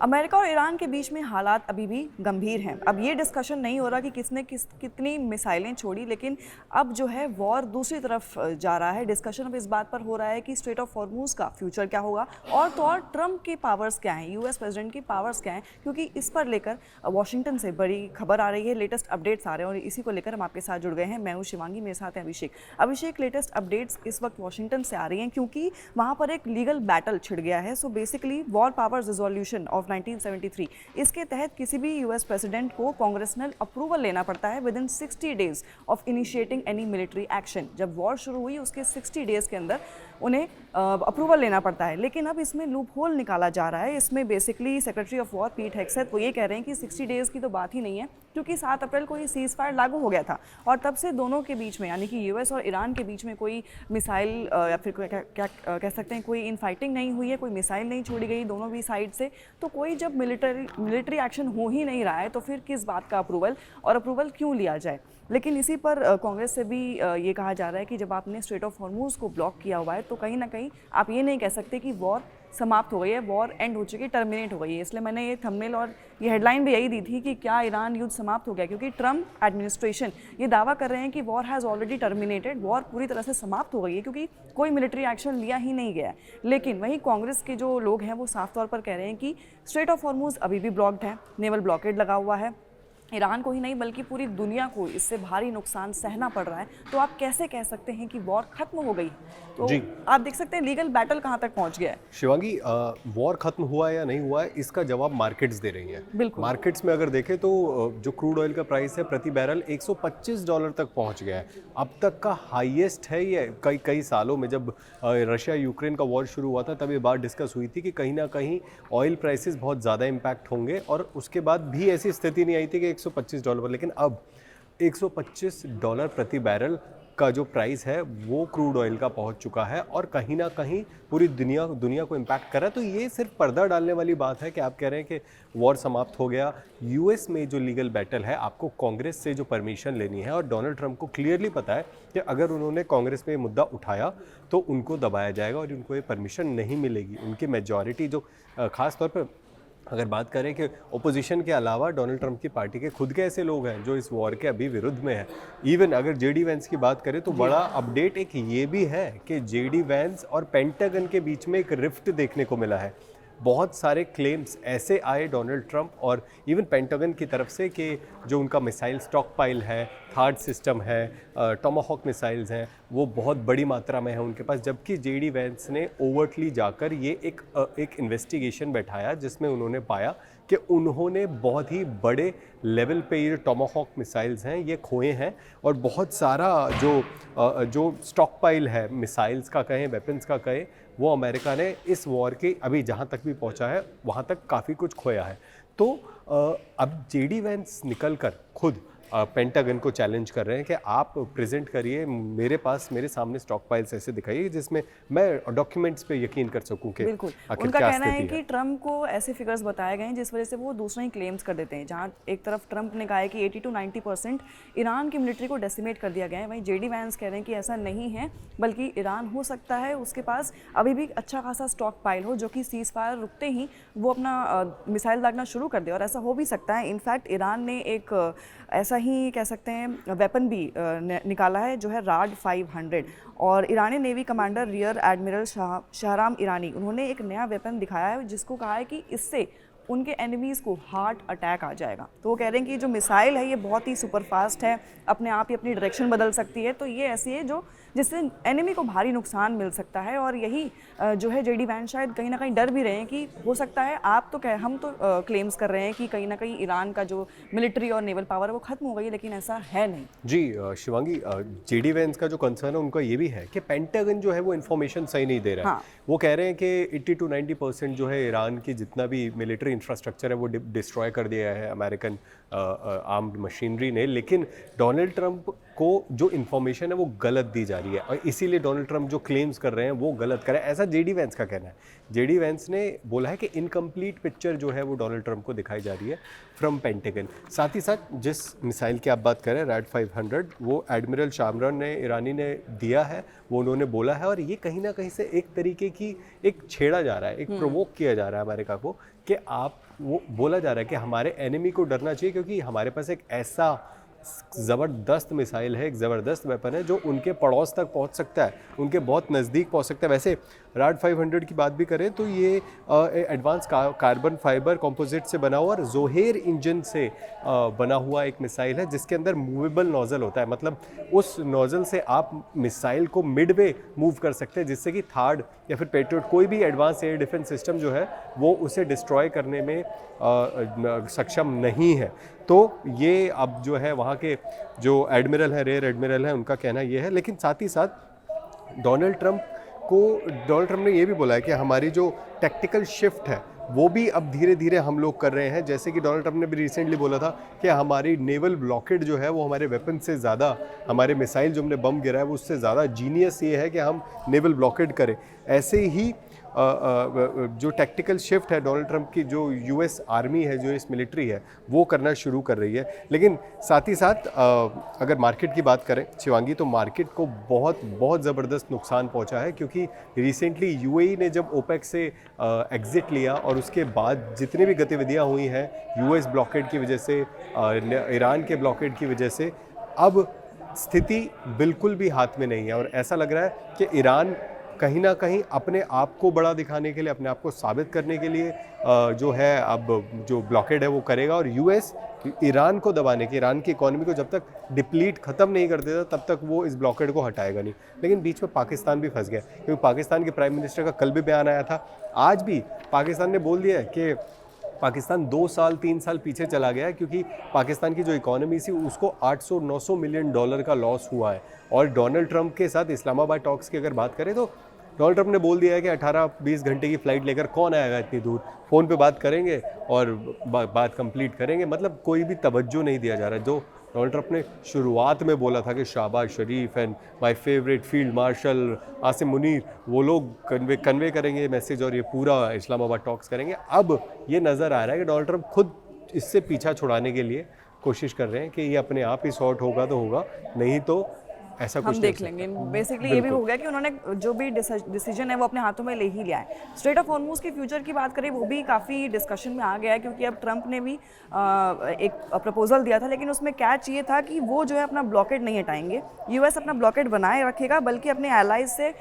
America और Iran के बीच में हालात अभी भी गंभीर हैं। अब ये डिस्कशन नहीं हो रहा कि किसने कितनी मिसाइलें छोड़ी, लेकिन अब जो है वॉर दूसरी तरफ जा रहा है। डिस्कशन अब इस बात पर हो रहा है कि स्ट्रेट ऑफ हॉर्मूज का फ्यूचर क्या होगा और तो और ट्रंप के पावर्स क्या हैं, यूएस प्रेसिडेंट की पावर्स क्या हैं, क्योंकि इस पर लेकर वॉशिंगटन से बड़ी खबर आ रही है, लेटेस्ट अपडेट्स आ रहे हैं और इसी को लेकर हम आपके साथ जुड़ गए हैं। मैं हूँ शिवांगी, मेरे साथ हैं अभिषेक। लेटेस्ट अपडेट्स इस वक्त वॉशिंगटन से आ रही हैं क्योंकि वहाँ पर एक लीगल बैटल छिड़ गया है। So basically war powers resolution of 1973, इसके तहत किसी भी यूएस प्रेसिडेंट को कांग्रेसनल अप्रूवल लेना पड़ता है with in 60 days of initiating any military action. जब वॉर शुरू हुई उसके 60 डेज के अंदर उन्हें अप्रूवल लेना पड़ता है, लेकिन अब इसमें लूप होल निकाला जा रहा है। इसमें बेसिकली सेक्रेटरी ऑफ वॉर पीट हेग्सेथ वो ये कह रहे हैं कि 60 डेज की तो बात ही नहीं है, क्योंकि 7 अप्रैल को ये सीज फायर लागू हो गया था और तब से दोनों के बीच में, यानी कि यूएस और ईरान के बीच में कोई मिसाइल या फिर क्या कह सकते हैं, कोई इन फाइटिंग नहीं हुई है, कोई मिसाइल नहीं छोड़ी गई दोनों भी साइड से। तो कोई जब मिलिट्री एक्शन हो ही नहीं रहा है तो फिर किस बात का अप्रूवल क्यों लिया जाए। लेकिन इसी पर कांग्रेस से भी ये कहा जा रहा है कि जब आपने स्ट्रेट ऑफ हॉर्मूज को ब्लॉक किया हुआ है तो कहीं ना कहीं आप ये नहीं कह सकते कि वॉर समाप्त हो गई है, वॉर एंड हो चुकी है, टर्मिनेट हो गई है। इसलिए मैंने ये थंबनेल और ये हेडलाइन भी यही दी थी कि क्या ईरान युद्ध समाप्त हो गया, क्योंकि ट्रंप एडमिनिस्ट्रेशन ये दावा कर रहे हैं कि war has already terminated, war पूरी तरह से समाप्त हो गई है क्योंकि कोई मिलिट्री एक्शन लिया ही नहीं गया। लेकिन वहीं कांग्रेस के जो लोग हैं वो साफ तौर पर कह रहे हैं कि स्ट्रेट ऑफ हॉर्मूज अभी भी ब्लॉक्ड है, नेवल ब्लॉकेड लगा हुआ है, ईरान को ही नहीं बल्कि पूरी दुनिया को इससे भारी नुकसान सहना पड़ रहा है। तो आप कैसे कह सकते हैं कि वॉर खत्म हो गई? तो जी, आप देख सकते हैं लीगल बैटल कहां तक पहुंच गया है। शिवांगी, वॉर खत्म हुआ है या नहीं हुआ है इसका जवाब मार्केट्स दे रही हैं। बिल्कुल, मार्केट्स में अगर देखें तो जो क्रूड ऑयल का प्राइस है प्रति बैरल $125 तक पहुंच गया है। अब तक का हाईएस्ट है ये कई सालों में। जब रशिया यूक्रेन का वॉर शुरू हुआ था तब ये बात डिस्कस हुई थी कि कहीं ना कहीं ऑयल प्राइसेस बहुत ज़्यादा इम्पैक्ट होंगे, और उसके बाद भी ऐसी स्थिति नहीं आई थी कि $125, लेकिन अब $125 प्रति बैरल का जो प्राइस है वो क्रूड ऑयल का पहुंच चुका है और कहीं ना कहीं पूरी दुनिया को इम्पैक्ट कर रहा है। तो ये सिर्फ पर्दा डालने वाली बात है कि आप कह रहे हैं कि वॉर समाप्त हो गया। यूएस में जो लीगल बैटल है, आपको कांग्रेस से जो परमिशन लेनी है, और डोनाल्ड ट्रंप को क्लियरली पता है कि अगर उन्होंने कांग्रेस में ये मुद्दा उठाया तो उनको दबाया जाएगा और उनको ये परमिशन नहीं मिलेगी। उनकी मेजॉरिटी जो खास तौर पर अगर बात करें कि ओपोजिशन के अलावा डोनाल्ड ट्रंप की पार्टी के खुद के ऐसे लोग हैं जो इस वॉर के अभी विरुद्ध में हैं। इवन अगर जेडी वैंस की बात करें तो बड़ा अपडेट एक ये भी है कि जेडी वैंस और पेंटागन के बीच में एक रिफ्ट देखने को मिला है। बहुत सारे क्लेम्स ऐसे आए डोनाल्ड ट्रंप और इवन पेंटागन की तरफ से कि जो उनका मिसाइल स्टॉक पाइल है, थार्ड सिस्टम है, टोमाहॉक मिसाइल्स हैं, वो बहुत बड़ी मात्रा में है उनके पास। जबकि जेडी वैंस ने ओवर्टली जाकर ये एक इन्वेस्टिगेशन बैठाया जिसमें उन्होंने पाया कि उन्होंने बहुत ही बड़े लेवल पे ये टोमाहॉक मिसाइल्स हैं ये खोए हैं, और बहुत सारा जो स्टॉक पाइल है मिसाइल्स का कहें, वेपन्स का कहें, वो अमेरिका ने इस वॉर के अभी जहाँ तक भी पहुँचा है वहाँ तक काफ़ी कुछ खोया है। तो अब जेडी वैंस निकल कर खुद पेंटागन को चैलेंज कर रहे हैं कि आप प्रेजेंट करिए मेरे सामने स्टॉक पाइल्स ऐसे दिखाइए जिसमें मैं डॉक्यूमेंट्स पे यकीन कर सकूं कि बिल्कुल। उनका कहना है कि ट्रंप को ऐसे फिगर्स बताए गए हैं जिस वजह से वो दूसरे ही क्लेम्स कर देते हैं। जहां एक तरफ ट्रंप ने कहा है कि 80 to 90% ईरान की मिलिट्री को डेसिमेट कर दिया गया है, वहीं जेडी वैंस कह रहे हैं कि ऐसा नहीं है, बल्कि ईरान हो सकता है उसके पास अभी भी अच्छा खासा स्टॉक पाइल हो जो कि सीज फायर रुकते ही वो अपना मिसाइल दागना शुरू कर दे, और ऐसा हो भी सकता है। इनफैक्ट ईरान ने एक ऐसा ही कह सकते हैं वेपन भी निकाला है जो है राड 500, और ईरानी navy commander rear admiral Shahram Irani, उन्होंने एक नया वेपन दिखाया है जिसको कहा है कि इससे उनके एनिमीज़ को हार्ट अटैक आ जाएगा। तो वो कह रहे हैं कि जो मिसाइल है ये बहुत ही सुपर फास्ट है, अपने आप ही अपनी डायरेक्शन बदल सकती है, तो ये ऐसी है जिससे एनिमी को भारी नुकसान मिल सकता है। और यही जो है जेडी वैंस शायद कहीं ना कहीं डर भी रहे हैं कि हो सकता है हम तो क्लेम्स कर रहे हैं कि कहीं ना कहीं ईरान का जो मिलिट्री और नेवल पावर है वो खत्म हो गई, लेकिन ऐसा है नहीं। जी शिवांगी, जेडी वैंस का जो कंसर्न है उनका ये भी है कि पेंटागन जो है वो इन्फॉर्मेशन सही नहीं दे रहा है। वो कह रहे हैं कि 80 to 90% जो है ईरान की जितना भी मिलिट्री इंफ्रास्ट्रक्चर है वो डिस्ट्रॉय कर दिया है अमेरिकन आर्म्ड मशीनरी ने, लेकिन डोनाल्ड ट्रंप को जो इन्फॉर्मेशन है वो गलत दी जा रही है और इसीलिए डोनाल्ड ट्रंप जो क्लेम्स कर रहे हैं वो गलत कर रहे हैं, ऐसा जेडी वैंस का कहना है। जेडी वैंस ने बोला है कि इनकम्प्लीट पिक्चर जो है वो डोनाल्ड ट्रंप को दिखाई जा रही है फ्रॉम पेंटागन। साथ ही साथ जिस मिसाइल की आप बात करें रैड 500, वो एडमिरल शामरान ने ईरानी ने दिया है, वो उन्होंने बोला है, और ये कहीं ना कहीं से एक तरीके की एक छेड़ा जा रहा है, एक प्रोवोक किया जा रहा है अमेरिका को कि आप वो बोला जा रहा है कि हमारे एनिमी को डरना चाहिए, क्योंकि हमारे पास एक ऐसा ज़बरदस्त मिसाइल है, एक ज़बरदस्त वेपन है जो उनके पड़ोस तक पहुंच सकता है, उनके बहुत नज़दीक पहुंच सकता है। वैसे राड 500 की बात भी करें तो ये एडवांस कार्बन फाइबर कंपोजिट से बना हुआ और जोहेर इंजन से बना हुआ एक मिसाइल है, जिसके अंदर मूवेबल नोज़ल होता है। मतलब उस नोज़ल से आप मिसाइल को मिडवे मूव कर सकते हैं, जिससे कि थार्ड या फिर पेट्रियट कोई भी एडवांस एयर डिफेंस सिस्टम जो है वो उसे डिस्ट्रॉय करने में सक्षम नहीं है। तो ये अब जो है वहाँ के जो एडमिरल हैं, रेयर एडमिरल हैं, उनका कहना ये है। लेकिन साथ ही साथ डोनाल्ड ट्रंप ने ये भी बोला है कि हमारी जो टैक्टिकल शिफ्ट है वो भी अब धीरे धीरे हम लोग कर रहे हैं। जैसे कि डोनाल्ड ट्रंप ने भी रिसेंटली बोला था कि हमारी नेवल ब्लॉकेड जो है वो हमारे वेपन से ज़्यादा, हमारे मिसाइल जो हमने बम गिरा है वो उससे ज़्यादा जीनियस ये है कि हम नेवल ब्लॉकेड करें। ऐसे ही जो टैक्टिकल शिफ्ट है डोनाल्ड ट्रंप की, जो यूएस आर्मी है, जो यूएस मिलिट्री है, वो करना शुरू कर रही है। लेकिन साथ ही साथ अगर मार्केट की बात करें शिवांगी, तो मार्केट को बहुत बहुत ज़बरदस्त नुकसान पहुंचा है, क्योंकि रिसेंटली यूएई ने जब ओपेक से एग्ज़िट लिया और उसके बाद जितनी भी गतिविधियां हुई हैं यूएस ब्लॉकेड की वजह से, ईरान के ब्लॉकेड की वजह से, अब स्थिति बिल्कुल भी हाथ में नहीं है। और ऐसा लग रहा है कि ईरान कहीं ना कहीं अपने आप को बड़ा दिखाने के लिए, अपने आप को साबित करने के लिए जो है अब जो ब्लॉकेड है वो करेगा। और यूएस ईरान को दबाने की, ईरान की इकोनॉमी को जब तक डिप्लीट ख़त्म नहीं कर देता तब तक वो इस ब्लॉकेड को हटाएगा नहीं। लेकिन बीच में पाकिस्तान भी फंस गया, क्योंकि पाकिस्तान के प्राइम मिनिस्टर का कल भी बयान आया था, आज भी पाकिस्तान ने बोल दिया है कि पाकिस्तान 2 साल 3 साल पीछे चला गया है, क्योंकि पाकिस्तान की जो इकोनॉमी थी उसको 800-900 मिलियन डॉलर का लॉस हुआ है। और डोनाल्ड ट्रंप के साथ इस्लामाबाद टॉक्स की अगर बात करें तो डोनाल्ड ट्रंप ने बोल दिया है कि 18-20 घंटे की फ़्लाइट लेकर कौन आएगा इतनी दूर, फ़ोन पे बात करेंगे और बात कंप्लीट करेंगे। मतलब कोई भी तवज्जो नहीं दिया जा रहा है। जो डोनाल्ड ट्रंप ने शुरुआत में बोला था कि Shehbaz Sharif and my favourite field marshal Asim Munir, वो लोग कन्वे करेंगे मैसेज और ये पूरा इस्लामाबाद टॉक्स करेंगे। अब ये नज़र आ रहा है कि डोनाल्ड ट्रंप खुद इससे पीछा छुड़ाने के लिए कोशिश कर रहे हैं कि ये अपने आप ही सॉर्ट होगा तो होगा, नहीं तो ऐसा कुछ हम देख लेंगे। बेसिकली ये भी हो गया कि उन्होंने जो भी डिसीजन है वो अपने हाथों में ले ही लिया है। स्ट्रेट ऑफ हॉर्मुज़ के फ्यूचर की बात करें, वो भी काफ़ी डिस्कशन में आ गया है, क्योंकि अब ट्रंप ने भी एक प्रपोजल दिया था, लेकिन उसमें कैच ये था कि वो जो है अपना ब्लॉकेड नहीं हटाएंगे, यूएस अपना ब्लॉकेड बनाए रखेगा, बल्कि अपने एलाइज से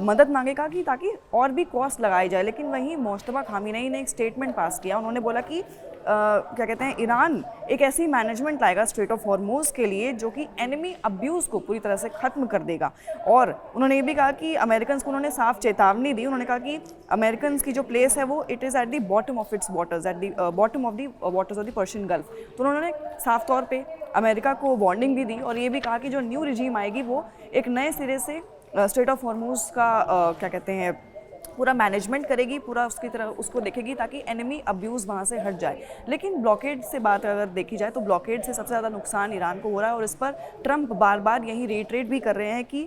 मदद मांगेगा कि ताकि और भी कॉस्ट लगाई जाए। लेकिन वहीं मोस्तफा खामिनेई ने एक स्टेटमेंट पास किया, उन्होंने बोला कि क्या कहते हैं, ईरान एक ऐसी मैनेजमेंट लाएगा स्ट्रेट ऑफ हॉर्मुज़ के लिए जो कि एनिमी अब्यूज़ को पूरी तरह से ख़त्म कर देगा। और उन्होंने ये भी कहा कि अमेरिकन्स को उन्होंने साफ चेतावनी दी, उन्होंने कहा कि अमेरिकन्स की जो प्लेस है वो it is at the bottom of its waters, at the bottom of the waters of the Persian gulf. तो उन्होंने साफ तौर पे अमेरिका को वार्निंग भी दी और ये भी कहा कि जो न्यू रिजीम आएगी वो एक नए सिरे से स्ट्रेट ऑफ हॉर्मुज़ का क्या कहते हैं पूरा मैनेजमेंट करेगी, पूरा उसकी तरह उसको देखेगी ताकि एनिमी अब्यूज़ वहाँ से हट जाए। लेकिन ब्लॉकेड से बात अगर देखी जाए तो ब्लॉकेड से सबसे ज़्यादा नुकसान ईरान को हो रहा है, और इस पर ट्रंप बार बार यही रिट्रेट भी कर रहे हैं कि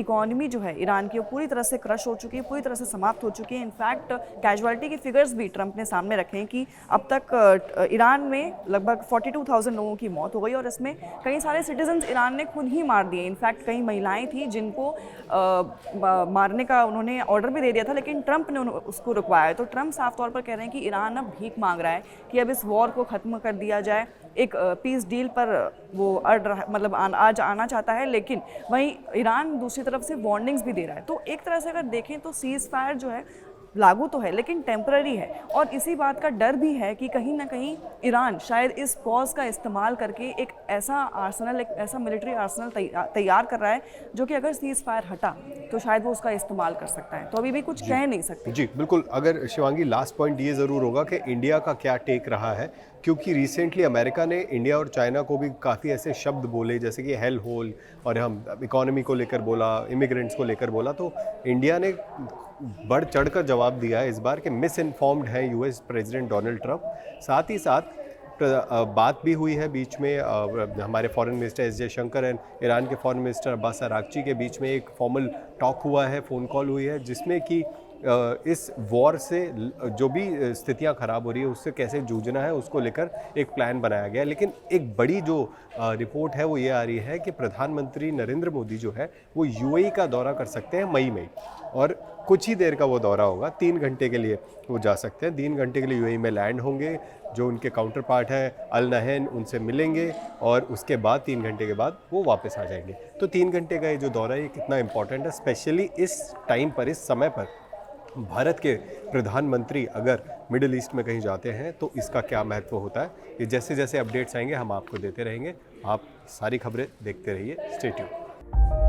इकॉनमी जो है ईरान की वो पूरी तरह से क्रश हो चुकी है, पूरी तरह से समाप्त हो चुकी है। इनफैक्ट कैजुअलिटी के फिगर्स भी ट्रंप ने सामने रखे हैं कि अब तक ईरान में लगभग 42,000 लोगों की मौत हो गई, और इसमें कई सारे सिटीजन्स ईरान ने खुद ही मार दिए। इनफैक्ट कई महिलाएँ थी जिनको मारने का उन्होंने ऑर्डर भी दे दिया था, लेकिन ट्रंप ने उसको रुकवाया। तो ट्रंप साफ तौर पर कह रहे हैं कि ईरान अब भीख मांग रहा है कि अब इस वॉर को ख़त्म कर दिया जाए। एक पीस डील पर वो मतलब आज आना चाहता है, लेकिन वहीं ईरान दूसरी तरफ से वार्निंग्स भी दे रहा है। तो एक तरह से अगर देखें तो सीज़ फायर जो है लागू तो है लेकिन टेम्पररी है, और इसी बात का डर भी है कि कहीं ना कहीं ईरान शायद इस पॉज का इस्तेमाल करके एक ऐसा आर्सेनल, एक ऐसा मिलिट्री आर्सेनल तैयार कर रहा है जो कि अगर सीज़ फायर हटा तो शायद वो उसका इस्तेमाल कर सकता है। तो अभी भी कुछ कह नहीं सकते। जी बिल्कुल। अगर शिवांगी, लास्ट पॉइंट ये ज़रूर होगा कि इंडिया का क्या टेक रहा है, क्योंकि रिसेंटली अमेरिका ने इंडिया और चाइना को भी काफ़ी ऐसे शब्द बोले जैसे कि हेल होल, और हम इकोनॉमी को लेकर बोला, इमिग्रेंट्स को लेकर बोला। तो इंडिया ने बढ़ चढ़ कर जवाब दिया है इस बार कि मिस इन्फॉर्म्ड है यूएस प्रेसिडेंट डोनाल्ड ट्रंप। साथ ही साथ बात भी हुई है बीच में हमारे foreign minister S Jaishankar and Iran के फॉरेन मिनिस्टर अब्बास अरागची के बीच में एक फॉर्मल टॉक हुआ है, फ़ोन कॉल हुई है, जिसमें कि इस वॉर से जो भी स्थितियां खराब हो रही है उससे कैसे जूझना है उसको लेकर एक प्लान बनाया गया है। लेकिन एक बड़ी जो रिपोर्ट है वो ये आ रही है कि प्रधानमंत्री नरेंद्र मोदी जो है वो यूएई का दौरा कर सकते हैं मई में, और कुछ ही देर का वो दौरा होगा, 3 घंटे के लिए वो जा सकते हैं। 3 घंटे के लिए यूएई में लैंड होंगे, जो उनके काउंटर पार्ट है अल नहयान उनसे मिलेंगे और उसके बाद 3 घंटे के बाद वो वापस आ जाएंगे। तो 3 घंटे का ये जो दौरा है ये कितना इंपॉर्टेंट है, स्पेशली इस टाइम पर, इस समय पर भारत के प्रधानमंत्री अगर मिडिल ईस्ट में कहीं जाते हैं तो इसका क्या महत्व होता है। ये जैसे जैसे अपडेट्स आएंगे हम आपको देते रहेंगे। आप सारी खबरें देखते रहिए, स्टे ट्यून्ड।